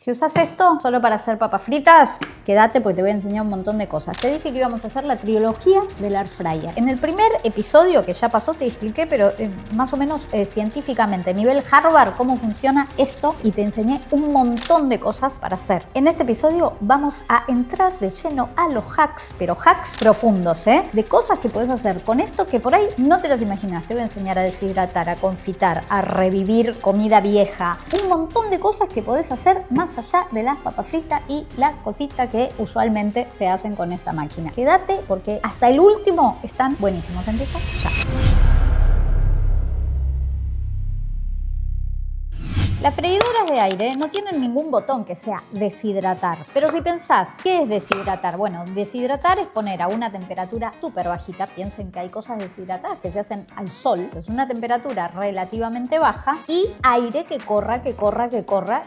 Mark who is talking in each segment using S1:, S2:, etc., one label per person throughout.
S1: Si usas esto solo para hacer papas fritas, quédate porque te voy a enseñar un montón de cosas. Te dije que íbamos a hacer la trilogía del air fryer. En el primer episodio que ya pasó te expliqué, pero más o menos científicamente, nivel Harvard, cómo funciona esto y te enseñé un montón de cosas para hacer. En este episodio vamos a entrar de lleno a los hacks, pero hacks profundos, de cosas que puedes hacer con esto que por ahí no te las imaginas. Te voy a enseñar a deshidratar, a confitar, a revivir comida vieja, un montón de cosas que podés hacer más allá de las papas fritas y la cosita que usualmente se hacen con esta máquina. Quédate porque hasta el último están buenísimos. Empieza ya. Las freidoras de aire no tienen ningún botón que sea deshidratar. Pero si pensás, ¿qué es deshidratar? Bueno, deshidratar es poner a una temperatura súper bajita. Piensen que hay cosas deshidratadas que se hacen al sol. Es una temperatura relativamente baja y aire que corra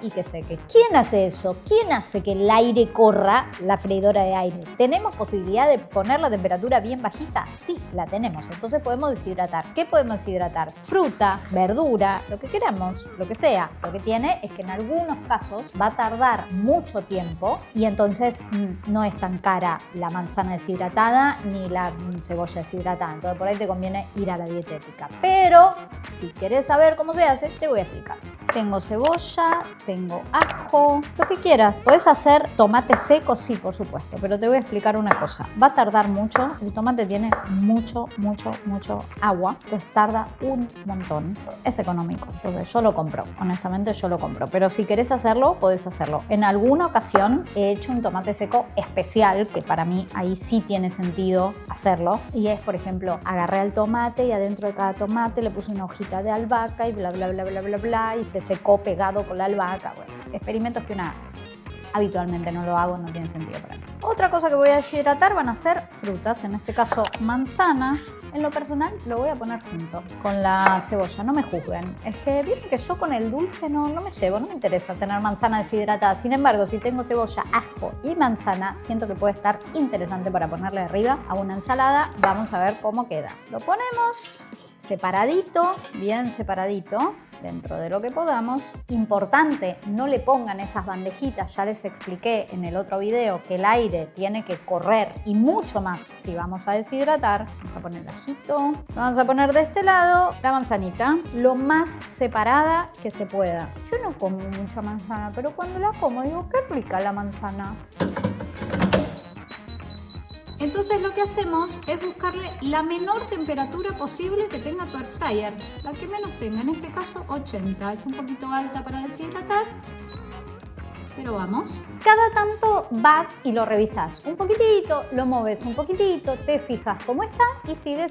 S1: y que seque. ¿Quién hace eso? ¿Quién hace que el aire corra la freidora de aire? ¿Tenemos posibilidad de poner la temperatura bien bajita? Sí, la tenemos. Entonces podemos deshidratar. ¿Qué podemos deshidratar? Fruta, verdura, lo que queramos, lo que sea. Lo que tiene es que en algunos casos va a tardar mucho tiempo y entonces no es tan cara la manzana deshidratada ni la cebolla deshidratada. Entonces por ahí te conviene ir a la dietética. Pero si querés saber cómo se hace, te voy a explicar. Tengo cebolla, tengo ajo, lo que quieras. Puedes hacer tomate seco, sí, por supuesto, pero te voy a explicar una cosa. Va a tardar mucho, el tomate tiene mucho agua, entonces tarda un montón. Es económico, entonces yo lo compro, honestamente yo lo compro. Pero si querés hacerlo, podés hacerlo. En alguna ocasión he hecho un tomate seco especial, que para mí ahí sí tiene sentido hacerlo. Y es, por ejemplo, agarré al tomate y adentro de cada tomate le puse una hojita de albahaca y bla, y se secó pegado con la albahaca. Bueno, experimentos que uno hace. Habitualmente no lo hago, no tiene sentido para mí. Otra cosa que voy a deshidratar van a ser frutas, en este caso manzana. En lo personal lo voy a poner junto con la cebolla, no me juzguen. Es que vieron que yo con el dulce no me llevo, no me interesa tener manzana deshidratada. Sin embargo, si tengo cebolla, ajo y manzana, siento que puede estar interesante para ponerle arriba a una ensalada. Vamos a ver cómo queda. Lo ponemos separadito, bien separadito, dentro de lo que podamos. Importante, no le pongan esas bandejitas, ya les expliqué en el otro video que el aire tiene que correr y mucho más si vamos a deshidratar. Vamos a poner el ajito, vamos a poner de este lado la manzanita, lo más separada que se pueda. Yo no como mucha manzana, pero cuando la como digo, qué rica la manzana. Entonces lo que hacemos es buscarle la menor temperatura posible que tenga tu air fryer, la que menos tenga, en este caso 80, es un poquito alta para deshidratar, pero vamos. Cada tanto vas y lo revisas un poquitito, lo mueves un poquitito, te fijas cómo está y sigue.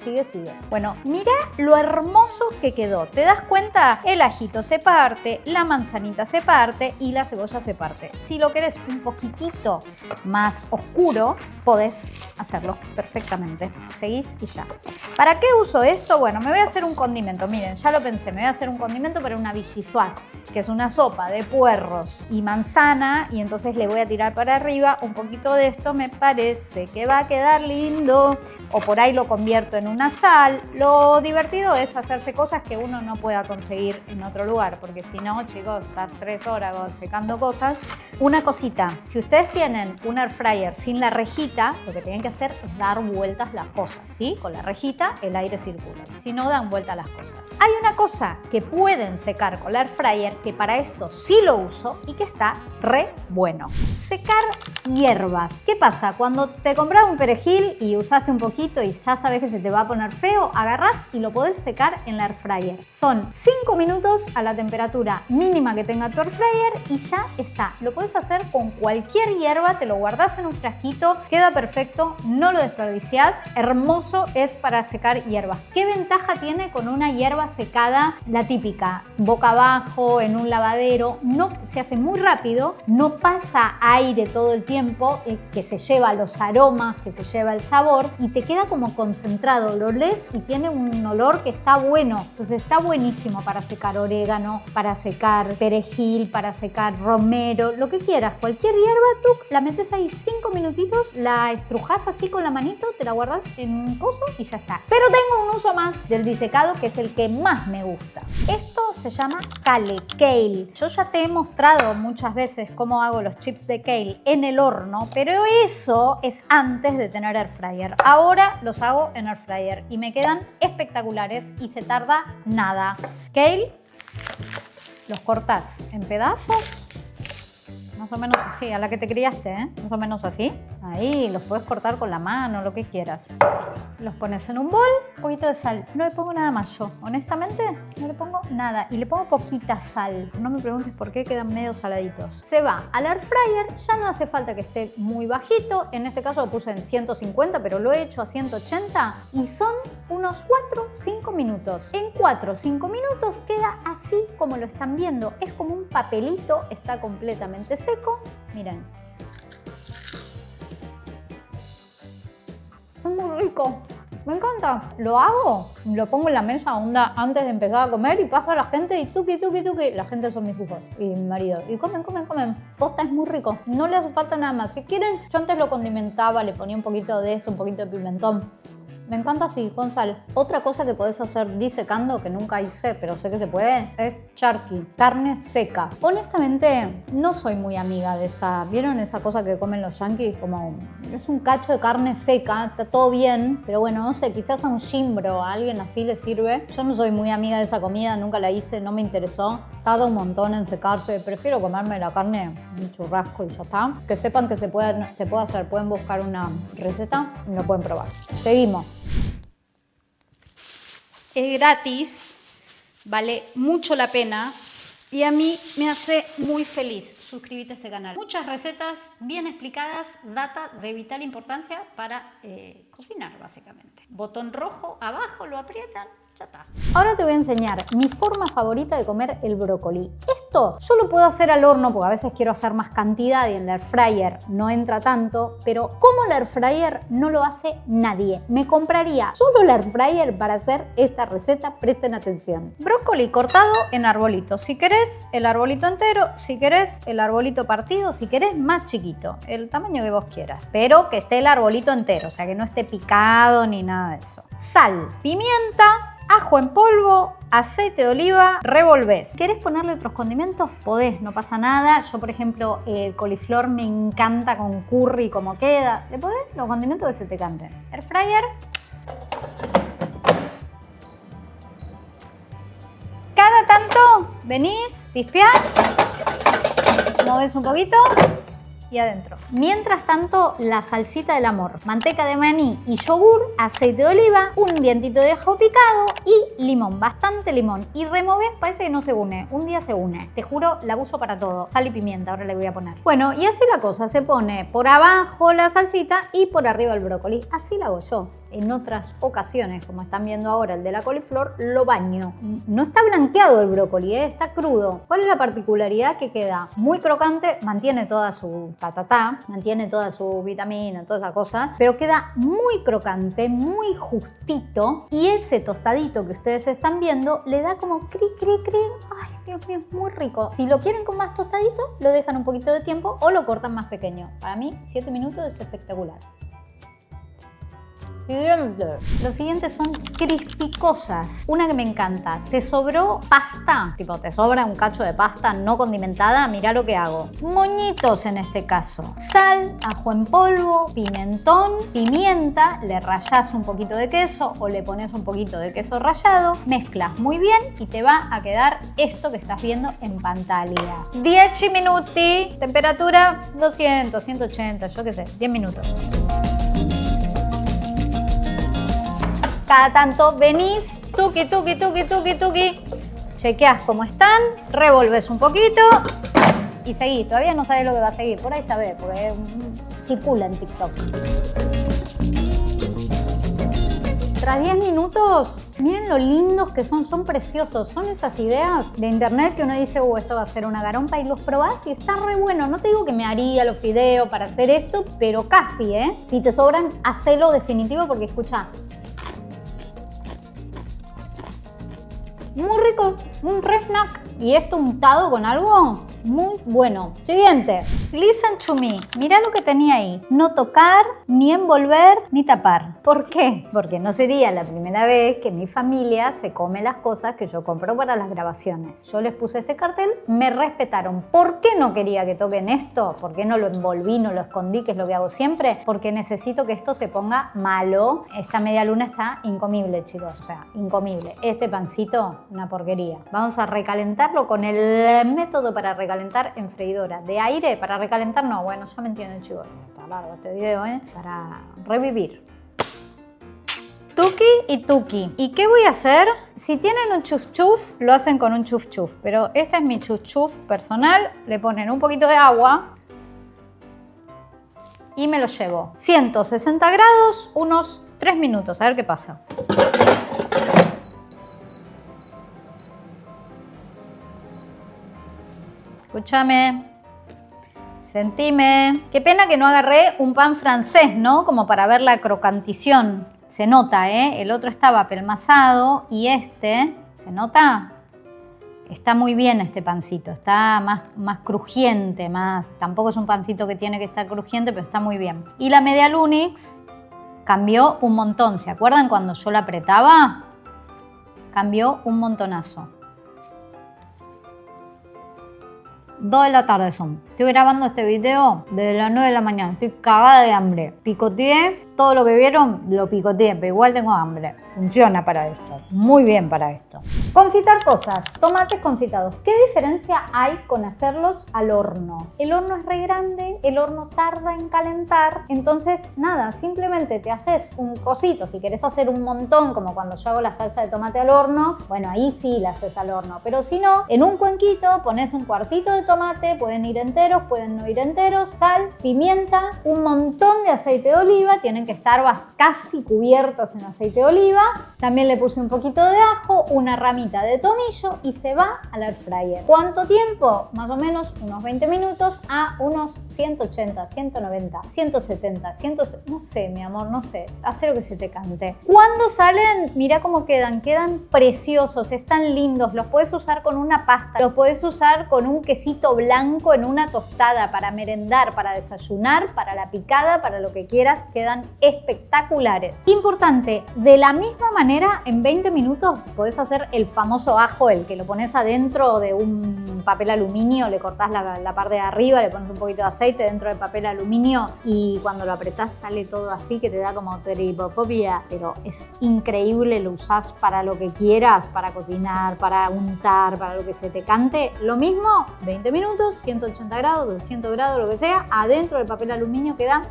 S1: Bueno, mira lo hermoso que quedó. ¿Te das cuenta? El ajito se parte, la manzanita se parte y la cebolla se parte. Si lo querés un poquitito más oscuro, podés hacerlo perfectamente. Seguís y ya. ¿Para qué uso esto? Bueno, me voy a hacer un condimento. Miren, ya lo pensé, me voy a hacer un condimento para una vichyssoise, que es una sopa de puerros y manzana, y entonces le voy a tirar para arriba un poquito de esto. Me parece que va a quedar lindo, o por ahí lo convierto en una sal. Lo divertido es hacerse cosas que uno no pueda conseguir en otro lugar, porque si no, chicos, estás 3 horas secando cosas. Una cosita, si ustedes tienen un air fryer sin la rejita, lo que tienen que hacer es dar vueltas las cosas, ¿sí? Con la rejita el aire circula, si no dan vueltas las cosas. Hay una cosa que pueden secar con el air fryer, que para esto sí lo uso y que está re bueno. Secar hierbas. ¿Qué pasa? Cuando te compras un perejil y usaste un poquito y ya sabes que se te va a poner feo, agarrás y lo podés secar en el air fryer. Son 5 minutos a la temperatura mínima que tenga tu air fryer y ya está. Lo podés hacer con cualquier hierba, te lo guardás en un frasquito, queda perfecto, no lo desperdiciás. Hermoso es para secar hierbas. ¿Qué ventaja tiene con una hierba secada? La típica, boca abajo, en un lavadero, no se hace muy rápido, no pasa aire todo el tiempo, que se lleva los aromas, que se lleva el sabor y te queda como concentrado. Lo olés y tiene un olor que está bueno. Entonces está buenísimo para secar orégano, para secar perejil, para secar romero, lo que quieras. Cualquier hierba, tú la metes ahí 5 minutitos, la estrujás así con la manito, te la guardas en un coso y ya está. Pero tengo un uso más del disecado que es el que más me gusta. Esto se llama kale. Yo ya te he mostrado muchas veces cómo hago los chips de kale en el horno, pero eso es antes de tener air fryer. Ahora los hago en air fryer y me quedan espectaculares y se tarda nada. Kale, los cortas en pedazos, más o menos así, a la que te criaste, ¿eh? Más o menos así. Ahí, los puedes cortar con la mano, lo que quieras. Los pones en un bol, un poquito de sal. No le pongo nada más yo, honestamente, no le pongo nada. Y le pongo poquita sal. No me preguntes por qué, quedan medio saladitos. Se va al air fryer, ya no hace falta que esté muy bajito. En este caso lo puse en 150, pero lo he hecho a 180. Y son unos 4-5 minutos. En 4-5 minutos queda así como lo están viendo. Es como un papelito, está completamente seco. Miren. Es muy rico. Me encanta. Lo hago, lo pongo en la mesa onda antes de empezar a comer y pasa la gente y tuqui, tuqui, tuqui. La gente son mis hijos y mi marido. Y comen, comen, comen. Posta, es muy rico. No le hace falta nada más. Si quieren, yo antes lo condimentaba, le ponía un poquito de esto, un poquito de pimentón. Me encanta así, con sal. Otra cosa que podés hacer disecando, que nunca hice, pero sé que se puede, es charqui, carne seca. Honestamente, no soy muy amiga de esa. ¿Vieron esa cosa que comen los yanquis? Como, es un cacho de carne seca, está todo bien, pero bueno, no sé, quizás a un gimbro, a alguien así le sirve. Yo no soy muy amiga de esa comida, nunca la hice, no me interesó. Tarda un montón en secarse, prefiero comerme la carne, un churrasco y ya está. Que sepan que se puede hacer, pueden buscar una receta y lo pueden probar. Seguimos. Es gratis, vale mucho la pena y a mí me hace muy feliz. Suscríbete a este canal. Muchas recetas bien explicadas, data de vital importancia para cocinar básicamente. Botón rojo abajo, lo aprietan. Ya está. Ahora te voy a enseñar mi forma favorita de comer el brócoli. Esto yo lo puedo hacer al horno porque a veces quiero hacer más cantidad y en el air fryer no entra tanto, pero como el air fryer no lo hace nadie. Me compraría solo el air fryer para hacer esta receta, presten atención. Brócoli cortado en arbolitos. Si querés el arbolito entero, si querés el arbolito partido, si querés más chiquito, el tamaño que vos quieras, pero que esté el arbolito entero, o sea que no esté picado ni nada de eso. Sal, pimienta, ajo en polvo, aceite de oliva, revolvés. ¿Querés ponerle otros condimentos? Podés, no pasa nada. Yo, por ejemplo, el coliflor me encanta con curry como queda. Le podés los condimentos que se te canten. Air fryer. Cada tanto venís, pispeás, movés un poquito y adentro. Mientras tanto, la salsita del amor, manteca de maní y yogur, aceite de oliva, un dientito de ajo picado y limón, bastante limón. Y removés, parece que no se une, un día se une. Te juro, la uso para todo. Sal y pimienta, ahora le voy a poner. Bueno, y así la cosa, se pone por abajo la salsita y por arriba el brócoli. Así la hago yo. En otras ocasiones, como están viendo ahora el de la coliflor, lo baño. No está blanqueado el brócoli, está crudo. ¿Cuál es la particularidad? Que queda muy crocante, mantiene toda su mantiene toda su vitamina, toda esa cosa, pero queda muy crocante, muy justito y ese tostadito que ustedes están viendo le da como cri, cri, cri. Ay, Dios mío, es muy rico. Si lo quieren con más tostadito, lo dejan un poquito de tiempo o lo cortan más pequeño. Para mí, 7 minutos es espectacular. Los siguientes son crispicosas. Una que me encanta. Te sobró pasta, tipo te sobra un cacho de pasta no condimentada, mirá lo que hago. Moñitos en este caso. Sal, ajo en polvo, pimentón, pimienta, le rallás un poquito de queso o le pones un poquito de queso rallado, mezclas muy bien y te va a quedar esto que estás viendo en pantalla. 10 minuti, temperatura 200, 180, yo qué sé, 10 minutos. Cada tanto venís, tuqui, tuqui, tuqui, tuqui, tuqui, chequeás cómo están, revolves un poquito y seguís. Todavía no sabés lo que va a seguir, por ahí sabés, porque circula en TikTok. Tras 10 minutos Miren lo lindos que son preciosos. Son esas ideas de internet que uno dice, esto va a ser una garompa, y los probás y está re bueno. No te digo que me haría los fideos para hacer esto, pero casi, ¿eh? Si te sobran, hacelo definitivo porque escucha. Muy rico, un re snack. Y esto untado con algo muy bueno. Siguiente. Listen to me. Mirá lo que tenía ahí. No tocar, ni envolver, ni tapar. ¿Por qué? Porque no sería la primera vez que mi familia se come las cosas que yo compro para las grabaciones. Yo les puse este cartel, me respetaron. ¿Por qué no quería que toquen esto? ¿Por qué no lo envolví, no lo escondí, que es lo que hago siempre? Porque necesito que esto se ponga malo. Esta media luna está incomible, chicos. O sea, incomible. Este pancito, una porquería. Vamos a recalentarlo con el método para recalentar en freidora de aire. Para recalentar no, bueno, ya me entienden, chicos. Está largo este video, ¿eh? Para revivir. Tuki y tuki. ¿Y qué voy a hacer? Si tienen un chuf chuf, lo hacen con un chuf chuf. Pero este es mi chuf chuf personal. Le ponen un poquito de agua y me lo llevo. 160 grados, unos 3 minutos. A ver qué pasa. Escúchame, sentime. Qué pena que no agarré un pan francés, ¿no? Como para ver la crocantición. Se nota, ¿eh? El otro estaba apelmazado y este, ¿se nota? Está muy bien este pancito, está más crujiente, tampoco es un pancito que tiene que estar crujiente, pero está muy bien. Y la media lunix cambió un montón. ¿Se acuerdan cuando yo la apretaba? Cambió un montonazo. 2 de la tarde son. Estoy grabando este video desde las 9 de la mañana. Estoy cagada de hambre. Picoteé. Todo lo que vieron lo picoteé, pero igual tengo hambre. Funciona para esto. Muy bien para esto. Confitar cosas. Tomates confitados. ¿Qué diferencia hay con hacerlos al horno? El horno es re grande, el horno tarda en calentar. Entonces, nada, simplemente te haces un cosito. Si querés hacer un montón, como cuando yo hago la salsa de tomate al horno, bueno, ahí sí la haces al horno. Pero si no, en un cuenquito pones un cuartito de tomate, pueden ir enteros, pueden no ir enteros, sal, pimienta, un montón de aceite de oliva. Tienen que estar casi cubiertos en aceite de oliva. También le puse un poquito de ajo, una ramita de tomillo y se va al air fryer. ¿Cuánto tiempo? Más o menos unos 20 minutos a unos 180, 190, 170, 100, no sé, mi amor, no sé. Haz lo que se te cante. Cuando salen, mira cómo quedan. Quedan preciosos, están lindos. Los puedes usar con una pasta, los puedes usar con un quesito blanco en una tostada para merendar, para desayunar, para la picada, para lo que quieras. Quedan espectaculares. Importante, de la misma manera, en 20 minutos podés hacer el famoso ajo, el que lo pones adentro de un papel aluminio, le cortás la parte de arriba, le pones un poquito de aceite dentro del papel aluminio y cuando lo apretás sale todo así que te da como tripofobia, pero es increíble, lo usás para lo que quieras, para cocinar, para untar, para lo que se te cante. Lo mismo, 20 minutos, 180 grados, 200 grados, lo que sea, adentro del papel aluminio queda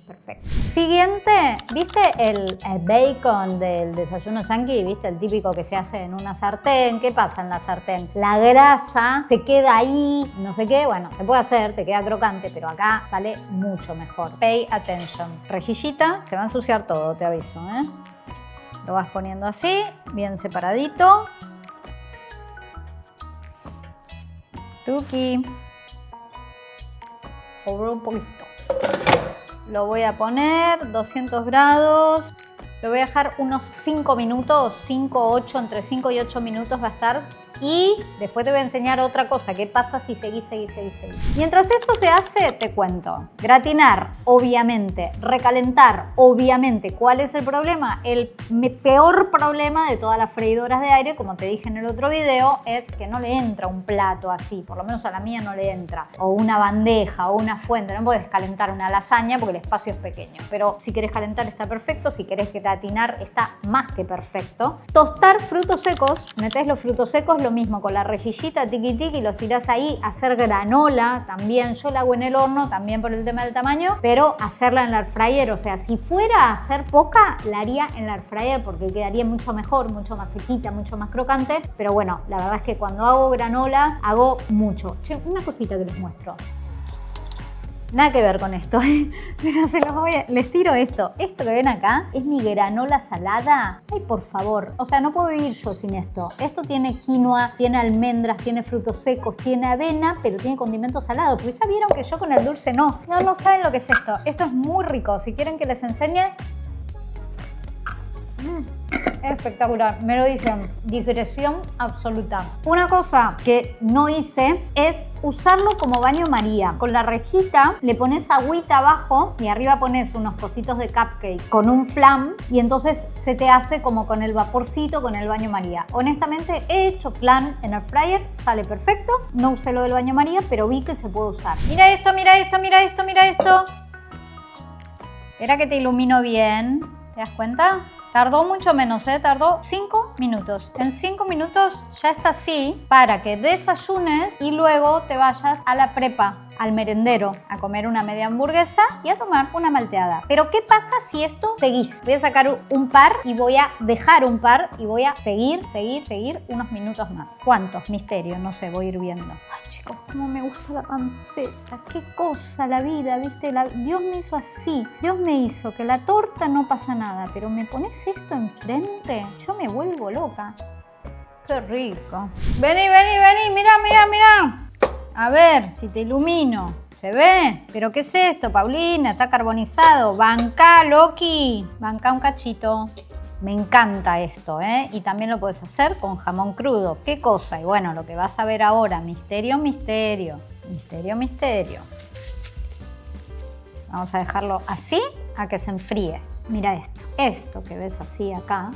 S1: perfecto. Siguiente, ¿viste el bacon del desayuno yankee? ¿Viste el típico que se hace en una sartén? ¿Qué pasa en la sartén? La grasa se queda ahí, no sé qué, bueno, se puede hacer, te queda crocante, pero acá sale mucho mejor. Pay attention. Rejillita, se va a ensuciar todo, te aviso, ¿eh? Lo vas poniendo así, bien separadito. Tuki. Sobre un poquito. Lo voy a poner 200 grados. Lo voy a dejar unos 5 minutos, 5, 8, entre 5 y 8 minutos va a estar. Y después te voy a enseñar otra cosa, qué pasa si seguís. Mientras esto se hace, te cuento. Gratinar, obviamente. Recalentar, obviamente. ¿Cuál es el problema? El peor problema de todas las freidoras de aire, como te dije en el otro video, es que no le entra un plato así. Por lo menos a la mía no le entra. O una bandeja, o una fuente. No puedes calentar una lasaña porque el espacio es pequeño. Pero si querés calentar está perfecto. Si querés gratinar está más que perfecto. Tostar frutos secos. Metés los frutos secos, lo mismo con la rejillita, tiki tiki, los tirás ahí. Hacer granola también, yo la hago en el horno también por el tema del tamaño, pero hacerla en la air fryer, o sea, si fuera a hacer poca, la haría en la air fryer porque quedaría mucho mejor, mucho más sequita, mucho más crocante, pero bueno, la verdad es que cuando hago granola, hago mucho. Che, una cosita que les muestro. Nada que ver con esto, pero les tiro esto. Esto que ven acá es mi granola salada. Ay, por favor. O sea, no puedo vivir yo sin esto. Esto tiene quinoa, tiene almendras, tiene frutos secos, tiene avena, pero tiene condimento salado. Porque ya vieron que yo con el dulce no. No saben lo que es esto. Esto es muy rico. Si quieren que les enseñe... Espectacular, me lo dicen, digresión absoluta. Una cosa que no hice es usarlo como baño María. Con la rejita le pones agüita abajo y arriba pones unos cositos de cupcake con un flan y entonces se te hace como con el vaporcito con el baño María. Honestamente he hecho flan en el fryer, sale perfecto. No usé lo del baño María, pero vi que se puede usar. Mira esto, mira esto, mira esto, mira esto. Espera que te ilumino bien, ¿te das cuenta? Tardó mucho menos, tardó 5 minutos. En 5 minutos ya está así para que desayunes y luego te vayas a la prepa, al merendero, a comer una media hamburguesa y a tomar una malteada. Pero ¿qué pasa si esto seguís? Voy a sacar un par y voy a dejar un par y voy a seguir unos minutos más. ¿Cuántos? Misterio, no sé, voy a ir viendo. Ay, chicos, cómo me gusta la panceta. Qué cosa la vida, ¿viste? Dios me hizo así. Dios me hizo que la torta no pasa nada, pero me pones esto enfrente, yo me vuelvo loca. Qué rico. Vení, vení, vení, mira, mira, mira. A ver, si te ilumino. ¿Se ve? ¿Pero qué es esto, Paulina? Está carbonizado. Banca, Loki. Banca un cachito. Me encanta esto, Y también lo puedes hacer con jamón crudo. ¿Qué cosa? Y bueno, lo que vas a ver ahora. Misterio, misterio. Misterio, misterio. Vamos a dejarlo así a que se enfríe. Mira esto. Esto que ves así acá,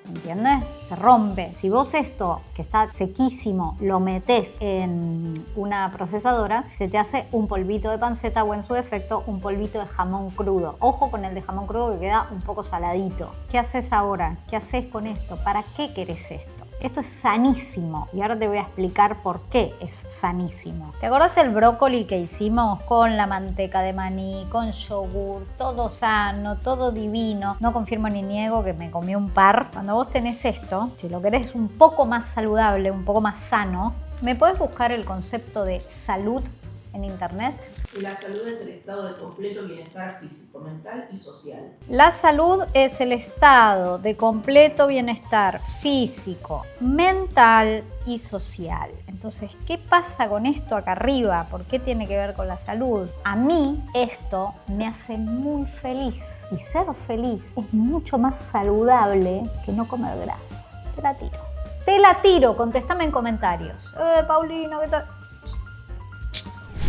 S1: ¿entiendes? Se rompe. Si vos esto, que está sequísimo, lo metés en una procesadora, se te hace un polvito de panceta o en su defecto un polvito de jamón crudo. Ojo con el de jamón crudo que queda un poco saladito. ¿Qué haces ahora? ¿Qué haces con esto? ¿Para qué querés esto? Esto es sanísimo y ahora te voy a explicar por qué es sanísimo. ¿Te acordás el brócoli que hicimos con la manteca de maní, con yogur, todo sano, todo divino? No confirmo ni niego que me comí un par. Cuando vos tenés esto, si lo querés un poco más saludable, un poco más sano, ¿me podés buscar el concepto de salud en internet?
S2: Y la salud es el estado de completo bienestar físico, mental y social.
S1: La salud es el estado de completo bienestar físico, mental y social. Entonces, ¿qué pasa con esto acá arriba? ¿Por qué tiene que ver con la salud? A mí esto me hace muy feliz. Y ser feliz es mucho más saludable que no comer grasa. Te la tiro. Te la tiro, contestame en comentarios. Paulina, ¿qué tal?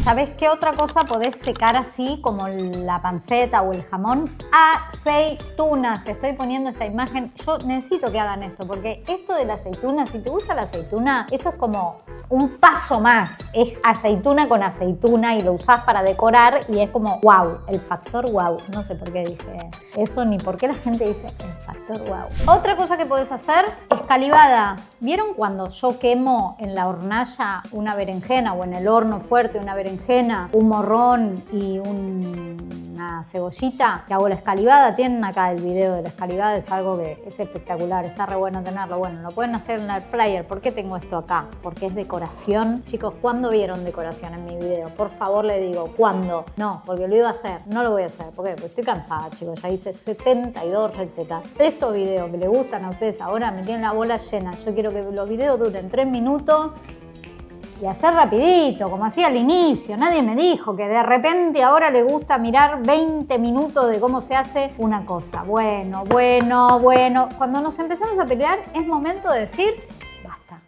S1: ¿Sabés qué otra cosa podés secar así como la panceta o el jamón? Aceitunas. Te estoy poniendo esta imagen. Yo necesito que hagan esto porque esto de la aceituna, si te gusta la aceituna, esto es como un paso más. Es aceituna con aceituna y lo usás para decorar y es como wow, el factor wow. No sé por qué dije eso ni por qué la gente dice el factor wow. Otra cosa que podés hacer es calivada. ¿Vieron cuando yo quemo en la hornalla una berenjena o en el horno fuerte una berenjena, un morrón y una cebollita? Que hago la escalivada. Tienen acá el video de la escalivada, es algo que es espectacular, está re bueno tenerlo. Bueno, lo pueden hacer en el air fryer. ¿Por qué tengo esto acá? Porque es decoración. Chicos, ¿cuándo vieron decoración en mi video? Por favor, le digo, ¿cuándo? No, porque lo iba a hacer, no lo voy a hacer. ¿Por qué? Porque estoy cansada, chicos, ya hice 72 recetas. Estos videos que les gustan a ustedes ahora me tienen la bola llena. Yo quiero que los videos duren 3 minutos y hacer rapidito, como hacía al inicio. Nadie me dijo que de repente ahora le gusta mirar 20 minutos de cómo se hace una cosa. Bueno. Cuando nos empezamos a pelear es momento de decir basta.